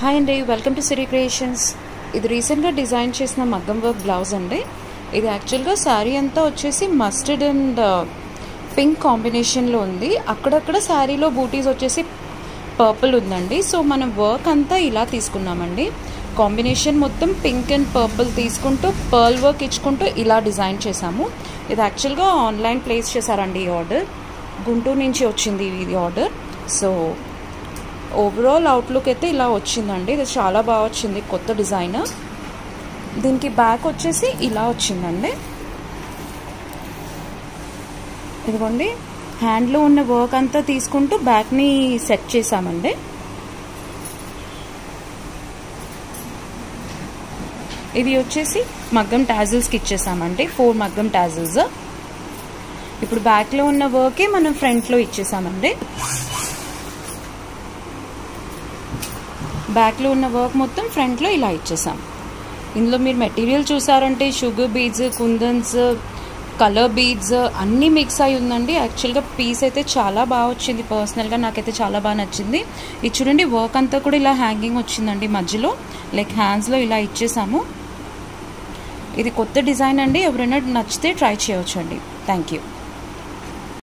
Hi అండి, welcome to Siri creations. ఇది రీసెంట్గా డిజైన్ చేసిన మగ్గం వర్క్ బ్లౌజ్ అండి. ఇది యాక్చువల్గా శారీ అంతా వచ్చేసి మస్టర్డ్ అండ్ పింక్ కాంబినేషన్లో ఉంది. అక్కడక్కడ శారీలో బూటీస్ వచ్చేసి పర్పుల్ ఉందండి. సో మనం వర్క్ అంతా ఇలా తీసుకున్నామండి. కాంబినేషన్ మొత్తం పింక్ అండ్ పర్పుల్ తీసుకుంటూ పర్ల్ వర్క్ ఇచ్చుకుంటూ ఇలా డిజైన్ చేసాము. ఇది యాక్చువల్గా ఆన్లైన్ ప్లేస్ చేశారండి. ఈ ఆర్డర్ గుంటూరు నుంచి వచ్చింది ఇది ఆర్డర్. సో ఓవరాల్ అవుట్లుక్ అయితే ఇలా వచ్చిందండి. ఇది చాలా బాగా వచ్చింది, కొత్త డిజైన్. దీనికి బ్యాక్ వచ్చేసి ఇలా వచ్చిందండి. ఇదిగోండి, హ్యాండ్లో ఉన్న వర్క్ అంతా తీసుకుంటూ బ్యాక్ని సెట్ చేసామండి. ఇవి వచ్చేసి మగ్గం టాజిల్స్కి ఇచ్చేసామండి. 4 మగ్గం టాజిల్స్. ఇప్పుడు బ్యాక్లో ఉన్న వర్కే మనం ఫ్రంట్లో ఇచ్చేసామండి. బ్యాక్లో ఉన్న వర్క్ మొత్తం ఫ్రంట్లో ఇలా ఇచ్చేసాం. ఇందులో మీరు మెటీరియల్ చూసారంటే షుగర్ బీడ్స్, కుందన్స్, కలర్ బీడ్స్ అన్నీ మిక్స్ అయి ఉందండి. యాక్చువల్గా పీస్ అయితే చాలా బాగా వచ్చింది. పర్సనల్గా నాకైతే చాలా బాగా నచ్చింది. ఇది చూడండి, వర్క్ అంతా కూడా ఇలా హ్యాంగింగ్ వచ్చిందండి. మధ్యలో లైక్ హ్యాండ్స్లో ఇలా ఇచ్చేసాము. ఇది కొత్త డిజైన్ అండి. ఎవరైనా నచ్చితే ట్రై చేయొచ్చు అండి. Thank you.